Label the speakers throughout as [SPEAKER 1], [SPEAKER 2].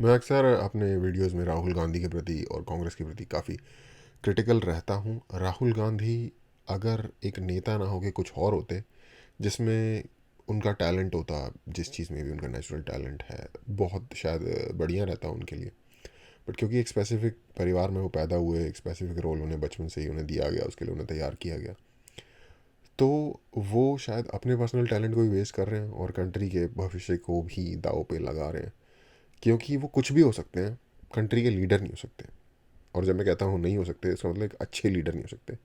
[SPEAKER 1] मैं अक्सर अपने वीडियोस में राहुल गांधी के प्रति और कांग्रेस के प्रति काफ़ी क्रिटिकल रहता हूँ। राहुल गांधी अगर एक नेता ना होके कुछ और होते जिसमें उनका टैलेंट होता, जिस चीज़ में भी उनका नेचुरल टैलेंट है, बहुत शायद बढ़िया रहता उनके लिए। बट क्योंकि एक स्पेसिफिक परिवार में वो पैदा हुए, एक स्पेसिफिक रोल उन्हें बचपन से ही उन्हें दिया गया, उसके लिए उन्हें तैयार किया गया, तो वो शायद अपने पर्सनल टैलेंट को भी वेस्ट कर रहे हैं और कंट्री के भविष्य को भी दाव पे लगा रहे हैं। क्योंकि वो कुछ भी हो सकते हैं, कंट्री के लीडर नहीं हो सकते। और जब मैं कहता हूँ नहीं हो सकते, इसका मतलब एक अच्छे लीडर नहीं हो सकते।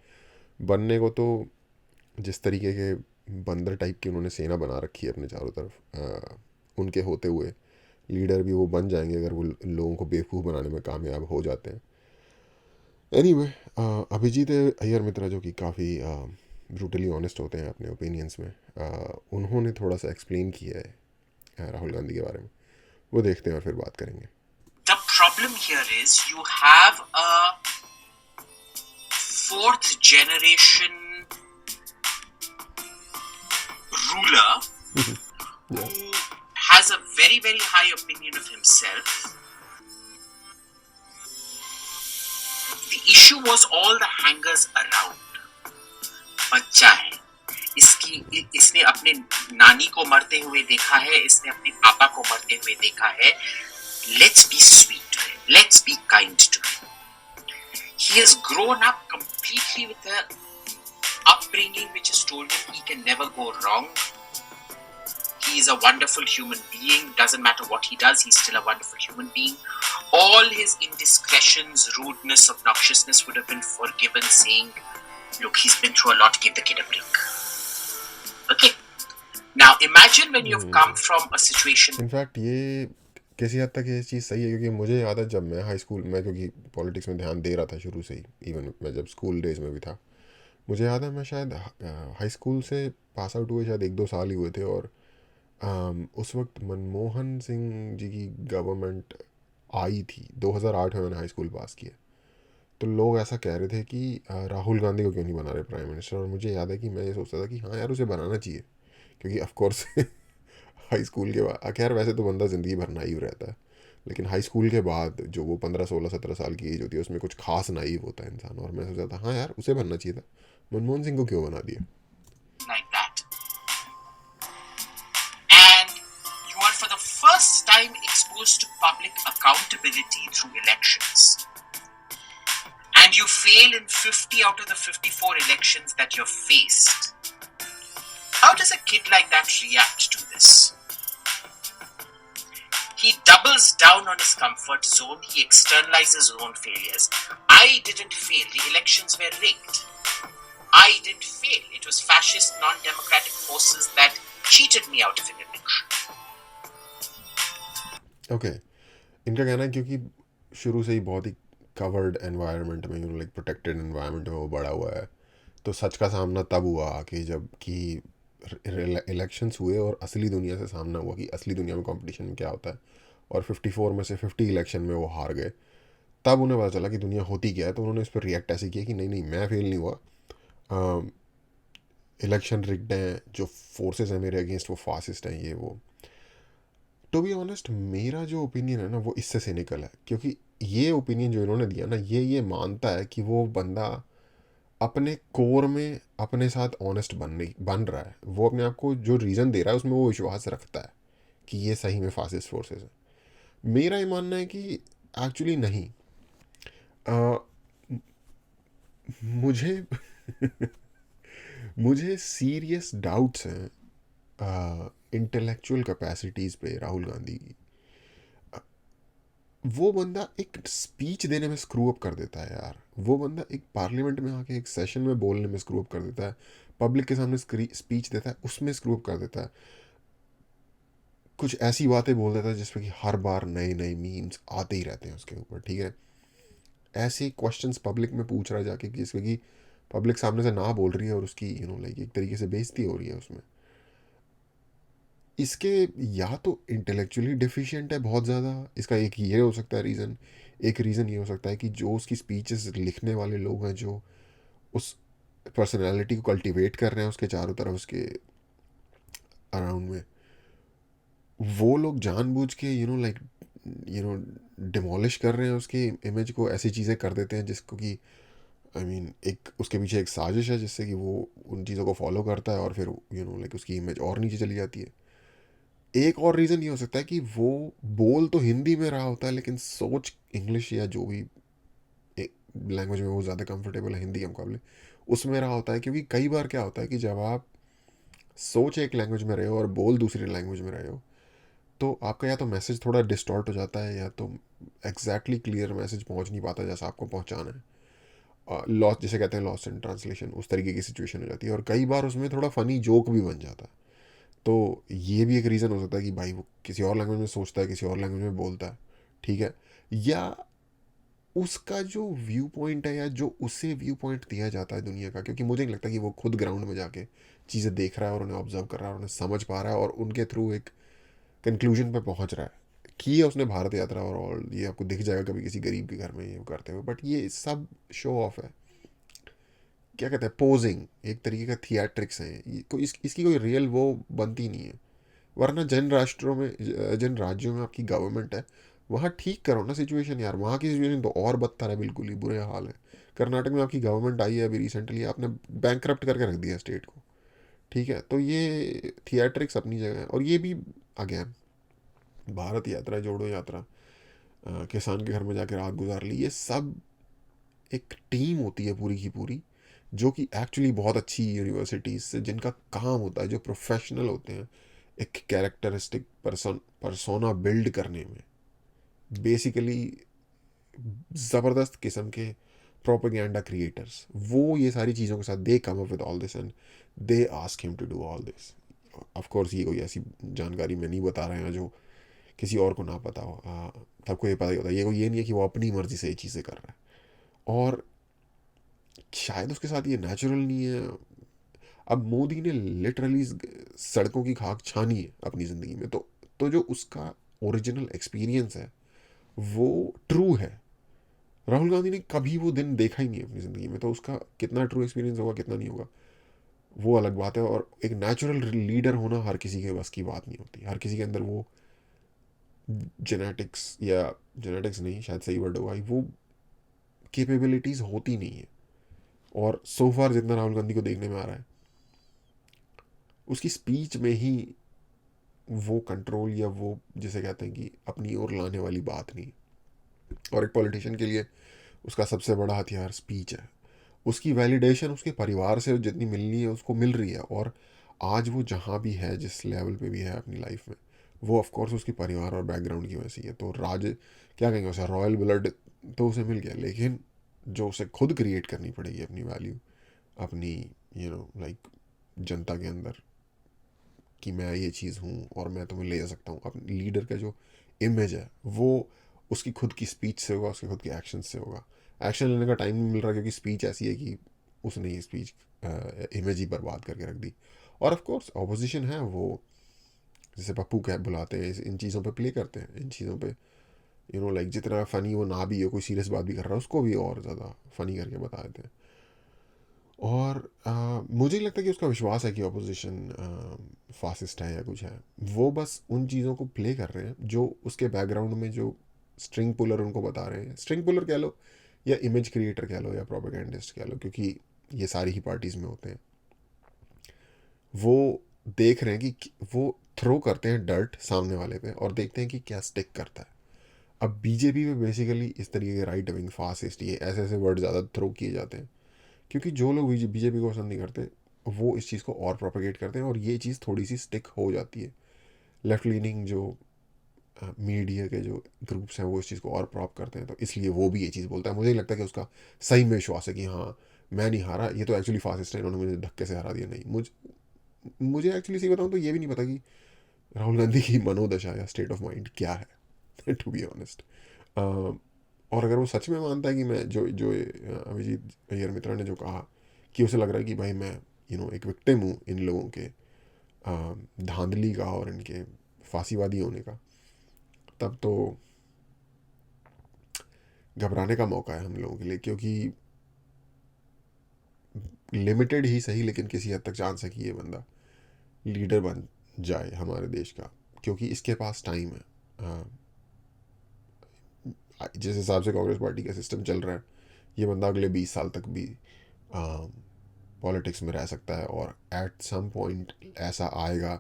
[SPEAKER 1] बनने को तो जिस तरीके के बंदर टाइप की उन्होंने सेना बना रखी है अपने चारों तरफ, उनके होते हुए लीडर भी वो बन जाएंगे अगर वो लोगों को बेवकूफ़ बनाने में कामयाब हो जाते हैं। एनीवे, अभिजीत अय्यर मित्रा जो कि काफ़ी ब्रूटली ऑनेस्ट होते हैं अपने ओपिनियंस में, उन्होंने थोड़ा सा एक्सप्लेन किया है राहुल गांधी के बारे में। वो देखते हैं और फिर बात करेंगे।
[SPEAKER 2] The problem here is you have a fourth generation ruler
[SPEAKER 1] Yeah.
[SPEAKER 2] who has a very, very high opinion of himself. The issue was all the hangers around. बच्चा है, इसने अपने नानी को मरते हुए देखा है, इसने अपने पापा को मरते हुए देखा है. Let's be sweet to him. Let's be kind to him. He has grown up completely with a upbringing which has told him he can never go wrong. He is a wonderful human being. Doesn't matter what he does, he's still a wonderful human being. All his indiscretions, rudeness, obnoxiousness would have been forgiven, saying, look, he's been through a lot, give the kid a break. Okay? Now imagine when you've come from a situation.
[SPEAKER 1] In fact ये किसी हद तक ये चीज़ सही है, क्योंकि मुझे याद है जब मैं हाई स्कूल में, क्योंकि पॉलिटिक्स में ध्यान दे रहा था शुरू से ही, इवन मैं जब स्कूल डेज में भी था, मुझे याद है मैं शायद हाई स्कूल से पास आउट हुए शायद 1-2 साल ही हुए थे। और उस वक्त मनमोहन सिंह जी की गवर्नमेंट आई थी। 2008 में मैंने हाई स्कूल पास किया। तो लोग ऐसा कह रहे थे कि राहुल गांधी को क्यों नहीं बना रहे प्राइम मिनिस्टर। और मुझे याद है कि मैं ये सोचता था कि हाँ यार, उसे बनाना चाहिए, क्योंकि ऑफ कोर्स हाई स्कूल के बाद, खैर वैसे तो बंदा ज़िंदगी भर नाइव रहता है, लेकिन हाई स्कूल के बाद जो वो 15, 16, 17 साल की एज होती है, उसमें कुछ खास नाइव होता है इंसान। और मैं सोचा था हाँ यार, उसे बनना चाहिए था, मनमोहन सिंह को क्यों बना दिया।
[SPEAKER 2] Like that. And you are for the first time exposed to public accountability through elections. And you fail in 50 out of the 54 elections that you've faced. How does a kid like that react to this? He doubles down on his comfort zone. He externalizes his own failures. I didn't fail. The elections were rigged. I didn't fail. It was fascist, non-democratic forces that cheated me out of an election.
[SPEAKER 1] Okay, इनका कहना है क्योंकि शुरू से ही बहुत ही covered environment में, like protected environment में वो बड़ा हुआ है, तो सच का सामना तब हुआ कि जब कि इलेक्शंस हुए और असली दुनिया से सामना हुआ कि असली दुनिया में कंपटीशन में क्या होता है। और 54 में से 50 इलेक्शन में वो हार गए। तब उन्हें पता चला कि दुनिया होती क्या है, तो उन्होंने इस पर रिएक्ट ऐसे किया कि नहीं नहीं, मैं फेल नहीं हुआ, इलेक्शन रिग्ड हैं, जो फोर्सेस हैं मेरे अगेंस्ट वो फासिस्ट हैं, ये वो। टू बी ऑनेस्ट, मेरा जो ओपिनियन है ना, वो इससे सिनिकल है, क्योंकि ये ओपिनियन जो इन्होंने दिया ना, ये मानता है कि वो बंदा अपने कोर में अपने साथ ऑनेस्ट बन रहा है। वो अपने आप को जो रीज़न दे रहा है उसमें वो विश्वास रखता है कि ये सही में फासिस्ट फोर्सेस है। मेरा ये मानना है कि एक्चुअली नहीं। अ, मुझे मुझे सीरियस डाउट्स हैं इंटेलेक्चुअल कैपेसिटीज़ पे राहुल गांधी की। वो बंदा एक स्पीच देने में स्क्रू अप कर देता है यार। वो बंदा एक पार्लियामेंट में आके एक सेशन में बोलने में स्क्रू अप कर देता है, पब्लिक के सामने स्पीच देता है उसमें स्क्रू अप कर देता है, कुछ ऐसी बातें बोल देता है जिसपे कि हर बार नए नए मीम्स आते ही रहते हैं उसके ऊपर। ठीक है, ऐसे क्वेश्चंस पब्लिक में पूछ रहा है जाके जिसपे कि पब्लिक सामने से ना बोल रही है और उसकी लाइक एक तरीके से बेइज्जती हो रही है उसमें। इसके या तो इंटेलेक्चुअली डिफिशिएंट है बहुत ज़्यादा, इसका एक ये हो सकता है रीज़न। एक रीज़न ये हो सकता है कि जो उसकी स्पीचेस लिखने वाले लोग हैं, जो उस पर्सनालिटी को कल्टीवेट कर रहे हैं उसके चारों तरफ, उसके अराउंड में, वो लोग जानबूझ के लाइक डिमोलिश कर रहे हैं उसकी इमेज को, ऐसी चीज़ें कर देते हैं जिसको कि एक उसके पीछे एक साजिश है जिससे कि वो उन चीज़ों को फॉलो करता है और फिर लाइक उसकी इमेज और नीचे चली जाती है। एक और रीज़न ये हो सकता है कि वो बोल तो हिंदी में रहा होता है लेकिन सोच इंग्लिश या जो भी लैंग्वेज में वो ज़्यादा कंफर्टेबल है हिंदी के मुकाबले उसमें रहा होता है, क्योंकि कई बार क्या होता है कि जब आप सोच एक लैंग्वेज में रहे हो और बोल दूसरी लैंग्वेज में रहे हो तो आपका या तो मैसेज थोड़ा डिस्टॉर्ट हो जाता है या तो एग्जैक्टली क्लियर मैसेज पहुंच नहीं पाता जैसा आपको पहुंचाना है। लॉस जिसे कहते हैं लॉस इन ट्रांसलेशन, उस तरीके की सिचुएशन हो जाती है और कई बार उसमें थोड़ा फ़नी जोक भी बन जाता है। तो ये भी एक रीज़न हो सकता है कि भाई वो किसी और लैंग्वेज में सोचता है, किसी और लैंग्वेज में बोलता है, ठीक है, या उसका जो व्यू पॉइंट है या जो उसे व्यू पॉइंट दिया जाता है दुनिया का, क्योंकि मुझे नहीं लगता कि वो खुद ग्राउंड में जाके चीज़ें देख रहा है और उन्हें ऑब्जर्व कर रहा है और उन्हें समझ पा रहा है और उनके थ्रू एक कंक्लूजन पे पहुंच रहा है। की है उसने भारत यात्रा और ऑल, ये आपको दिख जाएगा कभी किसी गरीब के घर में ये करते हुए, बट ये सब शो ऑफ है, क्या कहते हैं, पोजिंग, एक तरीके का थिएट्रिक्स है ये, इसकी कोई रियल वो बनती नहीं है। वरना जिन राष्ट्रों में जिन राज्यों में आपकी गवर्नमेंट है वहाँ ठीक करो ना सिचुएशन यार, वहाँ की सिचुएशन तो और बदतर है, बिल्कुल ही बुरे हाल है। कर्नाटक में आपकी गवर्नमेंट आई है अभी रिसेंटली, आपने बैंकरप्ट करके रख दिया स्टेट को, ठीक है, तो ये थिएट्रिक्स अपनी जगह है। और ये भी अगेन भारत यात्रा, जोड़ो यात्रा, किसान के घर में जाके रात गुजार ली, ये सब एक टीम होती है पूरी की पूरी, जो कि एक्चुअली बहुत अच्छी यूनिवर्सिटीज़ से जिनका काम होता है, जो प्रोफेशनल होते हैं एक कैरेक्टरिस्टिक परसोना बिल्ड करने में, बेसिकली ज़बरदस्त किस्म के प्रोपेगेंडा क्रिएटर्स, वो ये सारी चीज़ों के साथ they come up with all this and they ask him to do all this. Of course ये कोई ऐसी जानकारी मैं नहीं बता रहे हैं जो किसी और को ना पता हो, सबको ये पता ही होता है, ये नहीं है कि वो अपनी मर्जी से ये चीज़ें कर रहा है और शायद उसके साथ ये नेचुरल नहीं है। अब मोदी ने लिटरली सड़कों की खाक छानी है अपनी ज़िंदगी में, तो जो उसका ओरिजिनल एक्सपीरियंस है वो ट्रू है। राहुल गांधी ने कभी वो दिन देखा ही नहीं अपनी ज़िंदगी में, तो उसका कितना ट्रू एक्सपीरियंस होगा कितना नहीं होगा वो अलग बात है। और एक नेचुरल लीडर होना हर किसी के बस की बात नहीं होती, हर किसी के अंदर वो जेनेटिक्स, या जेनेटिक्स नहीं शायद सही वर्ड होगा, वो कैपेबिलिटीज़ होती नहीं है। और सो फार जितना राहुल गांधी को देखने में आ रहा है उसकी स्पीच में ही वो कंट्रोल या वो जिसे कहते हैं कि अपनी ओर लाने वाली बात नहीं। और एक पॉलिटिशियन के लिए उसका सबसे बड़ा हथियार स्पीच है। उसकी वैलिडेशन उसके परिवार से जितनी मिलनी है उसको मिल रही है, और आज वो जहाँ भी है जिस लेवल पे भी है अपनी लाइफ में वो ऑफ कोर्स उसके परिवार और बैकग्राउंड की वजह से ही है। तो राज क्या कहेंगे उसे, रॉयल ब्लड तो उसे मिल गया, लेकिन जो उसे खुद क्रिएट करनी पड़ेगी अपनी वैल्यू, अपनी लाइक जनता के अंदर कि मैं ये चीज़ हूँ और मैं तुम्हें ले जा सकता हूँ, अपने लीडर का जो इमेज है वो उसकी खुद की स्पीच से होगा, उसके खुद के एक्शन से होगा। एक्शन लेने का टाइम नहीं मिल रहा क्योंकि स्पीच ऐसी है कि उसने ये स्पीच इमेज ही बर्बाद करके रख दी। और ऑफ कोर्स ऑपोजिशन है वो, जैसे पप्पू कैब बुलाते हैं, इन चीज़ों पे प्ले करते हैं, इन चीज़ों पे लाइक जितना फ़नी वो ना भी हो, कोई सीरियस बात भी कर रहा है उसको भी और ज़्यादा फ़नी करके बता देते हैं। और मुझे नहीं लगता कि उसका विश्वास है कि अपोजिशन फासिस्ट है या कुछ है, वो बस उन चीज़ों को प्ले कर रहे हैं जो उसके बैकग्राउंड में जो स्ट्रिंग पुलर उनको बता रहे हैं, स्ट्रिंग पुलर कह लो या इमेज क्रिएटर कह लो या प्रोपेगेंडिस्ट कह लो, क्योंकि ये सारी ही पार्टीज़ में होते हैं। वो देख रहे हैं कि वो थ्रो करते हैं डर्ट सामने वाले पे और देखते हैं कि क्या स्टिक करता है। अब बीजेपी में बेसिकली इस तरीके के राइट विंग फासिस्ट ये ऐसे ऐसे वर्ड ज़्यादा थ्रो किए जाते हैं, क्योंकि जो लोग बीजेपी को पसंद नहीं करते वो इस चीज़ को और प्रोपेगेट करते हैं और ये चीज़ थोड़ी सी स्टिक हो जाती है। लेफ्ट लीनिंग जो मीडिया के जो ग्रुप्स हैं वो इस चीज़ को और प्रॉप करते हैं, तो इसलिए वो भी ये चीज़ बोलता है। मुझे नहीं लगता कि उसका सही में विश्वास है कि हाँ मैं नहीं हारा, ये तो एक्चुअली फासिस्ट है, इन्होंने मुझे धक्के से हरा दिया। नहीं, मुझे एक्चुअली सही बताऊँ तो ये भी नहीं पता कि राहुल गांधी की मनोदशा या स्टेट ऑफ माइंड क्या है टू बी ऑनेस्ट। और अगर वो सच में मानता है कि मैं जो जो अभिजीत अय्यर मित्रा ने जो कहा कि उसे लग रहा है कि भाई मैं एक विक्टिम हूँ इन लोगों के धांधली का और इनके फांसीवादी होने का, तब तो घबराने का मौका है हम लोगों के लिए, क्योंकि लिमिटेड ही सही लेकिन किसी हद तक चांस है कि ये बंदा लीडर बन जाए हमारे देश का, क्योंकि इसके पास टाइम है। जिस हिसाब से कांग्रेस पार्टी का सिस्टम चल रहा है, ये बंदा अगले 20 साल तक भी पॉलिटिक्स में रह सकता है, और एट सम पॉइंट ऐसा आएगा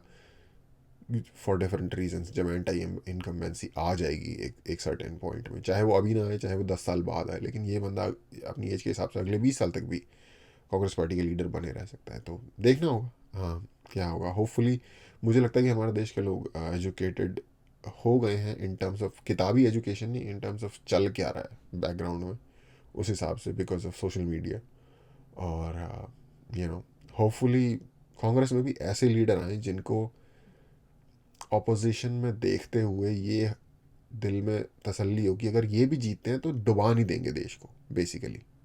[SPEAKER 1] फॉर डिफरेंट रीजंस जब एंटी इनकम्बेंसी आ जाएगी एक सर्टेन पॉइंट में, चाहे वो अभी ना आए चाहे वो 10 साल बाद आए, लेकिन ये बंदा अपनी एज के हिसाब से अगले 20 साल तक भी कांग्रेस पार्टी के लीडर बने रह सकता है। तो देखना होगा हाँ क्या होगा। होपफुली मुझे लगता है कि हमारे देश के लोग एजुकेटेड हो गए हैं इन टर्म्स ऑफ किताबी एजुकेशन, नहीं इन टर्म्स ऑफ चल क्या रहा है बैकग्राउंड में उस हिसाब से, बिकॉज ऑफ सोशल मीडिया। और यू नो होपफुली कांग्रेस में भी ऐसे लीडर आए जिनको ऑपोजिशन में देखते हुए ये दिल में तसल्ली हो कि अगर ये भी जीतते हैं तो डुबा नहीं देंगे देश को बेसिकली।